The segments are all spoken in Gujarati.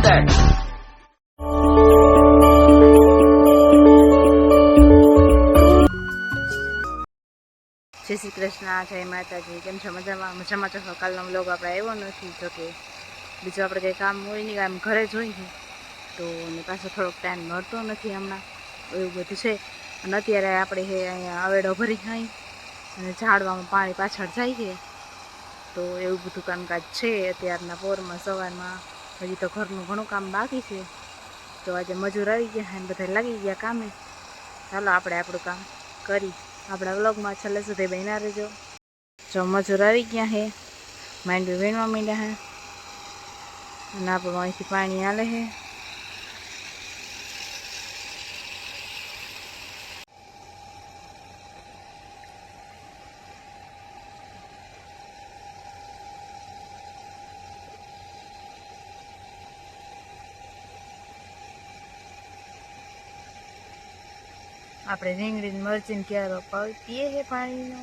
that. જય શ્રી કૃષ્ણ, જય માતાજી. કેમ છો? મજામાં? મજામાં છો? કાલનો વ્લોગ આપણે આવ્યો નથી, જો કે બીજું આપણે કંઈ કામ હોય નહીં, આમ ઘરે જ હોય છે તો ને પાછો થોડોક ટાઈમ મળતો નથી હમણાં, એવું બધું છે. અને અત્યારે આપણે અહીંયા આવેડો ભરી ખાઈ અને ઝાડવામાં પાણી પાછળ જાય છે, તો એવું બધું કામકાજ છે અત્યારના પોરમાં. સવારમાં હજી તો ઘરનું ઘણું કામ બાકી છે, તો આજે મજૂર આવી ગયા અને બધા લાગી ગયા કામે. ચાલો આપણે આપણું કામ કરી. આપણા વ્લોગમાં છેલ્લે સુધી બન્યા રહેજો. જો મજૂર આવી ગયા હે, માંડવી વીણવા માંડ્યા હે અને આપણું અહીંથી પાણી હાલે છે. આપણે રીંગણી મરચીને ક્યારો પીએ છે પાણીનો.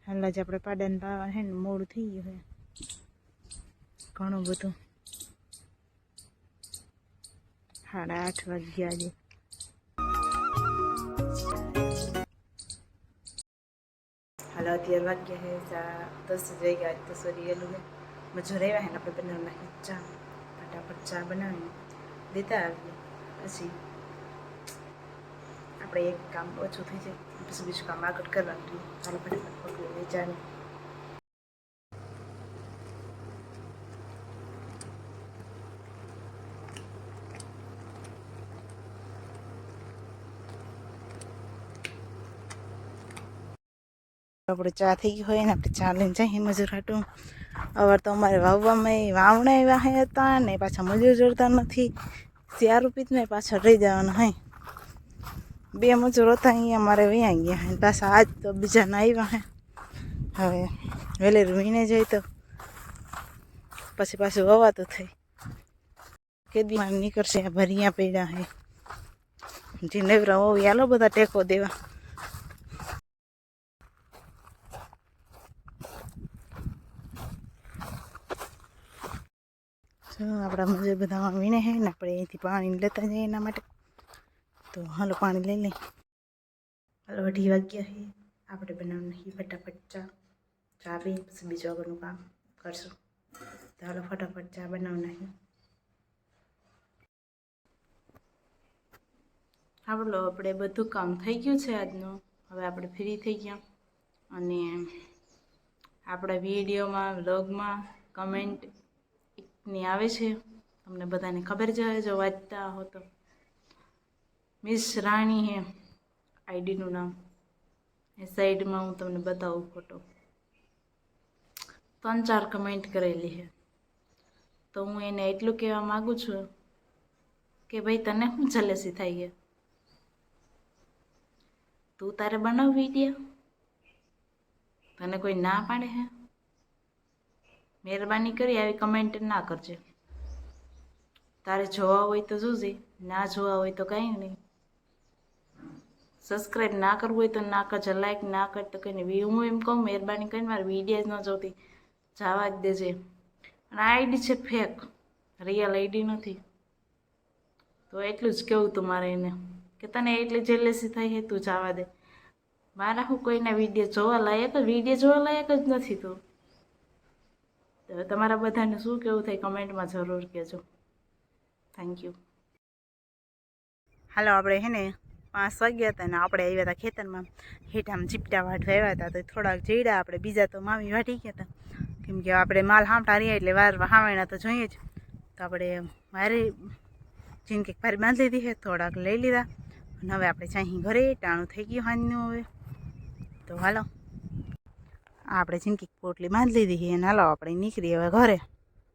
હાલ જ આપણે પાડાને પાવા છે ને મોડું થઈ ગયું છે ઘણું બધું. 8:30 વાગ્યા આજે. હાલ અત્યારે વાગ્યા છે 10 વાગ્યા. તો સોરી એલું છે મજૂર આવ્યા છે ને આપણે બનાવી નાખી ચા. ફટાફટ ચા બનાવીને દેતા આવીએ, પછી આપણે એક કામ ઓછું થઈ જાય, પછી બીજું કામ આગળ કરવાનું જોઈએ. ચાલો ફટાફટ પકડી વેચાને. આપણે ચા થઈ ગઈ હોય ને આપણે ચા લઈને જઈએ મજૂર હાટું. અવાર તો અમારે વાવવામાં વાવણા એવા હતા ને પાછા મજૂર જોડતા નથી. 4 રૂપિયા પાછળ રહી જવાના હે. 2 મજૂર હતા અહીંયા અમારે વયા ગયા હે, પાછા આજ તો બીજાના આવ્યા હે. હવે વેલેરું વીણે જાય તો પછી પાછું વવાતું થઈ કેદીમાં નીકળશે. ભરિયા પડ્યા હે, જે નેવરા હોવી હાલો બધા ટેકો દેવા. આપણા મજૂર બધામાં વીણે છે ને આપણે અહીંથી પાણી લેતા જઈએ એના માટે. તો હાલો પાણી લઈ લઈ. હાલો 2:30 વાગ્યા છે. આપણે બનાવી નાખીએ ફટાફટ ચા. ચા પી પછી બીજું આગળનું કામ કરશું. તો હાલો ફટાફટ ચા બનાવી નાખીએ. હાલો આપણે બધું કામ થઈ ગયું છે આજનું. હવે આપણે ફ્રી થઈ ગયા અને આપણા વિડીયોમાં વ્લોગમાં કમેન્ટ ની આવે છે, તમને બધાને ખબર જ હોય જો વાંચતા હો તો. મિસ રાણી હે આઈડીનું નામ. એ સાઈડમાં હું તમને બતાવું ફોટો. 3-4 કમેન્ટ કરેલી છે. તો હું એને એટલું કહેવા માગું છું કે ભાઈ તને શું જલેસી થાય છે? તું તારે બનાવ વિડીયો, તને કોઈ ના પાડે હે? મહેરબાની કરી આવી કમેન્ટ ના કરજે. તારે જોવા હોય તો જોજે, ના જોવા હોય તો કંઈ નહીં. સબસ્ક્રાઈબ ના કરવું હોય તો ના કરજે, લાઈક ના કર તો કંઈ નહીં. હું એમ કહું મહેરબાની કરીને મારી વિડીયો જ ન જોતી, જવા જ દેજે. અને આઈડી છે ફેક, રિયલ આઈડી નથી. તો એટલું જ કેવું તું મારે એને કે તને એટલી જેલેસી થાય છે તું જવા દે. મારા હું કોઈના વિડીયો જોવા લાયક જ નથી. તો તમારા બધાને શું કેવું થાય કમેન્ટમાં જરૂર કહેજો. Thank you. હાલો આપણે હે ને 5 વાગ્યા હતા ને આપણે આવ્યા હતા ખેતરમાં. હેઠામાં ચીપટા વાઢવા આવ્યા હતા તો થોડાક જઈડા આપણે, બીજા તો મામી વાઢી ગયા હતા. કેમ કે આપણે માલ હાંફટા રહ્યા એટલે વાર હાવેણા તો જોઈએ જ. તો આપણે મારી જિંદગી ભારી બાંધી લીધી છે, થોડાક લઈ લીધા અને હવે આપણે ચાહી ઘરે. ટાણું થઈ ગયું હાંજનું હવે. તો હાલો આપણે જિંદગી પોટલી બાંધી લીધી છે અને હાલો આપણે નીકળીએ હવે ઘરે.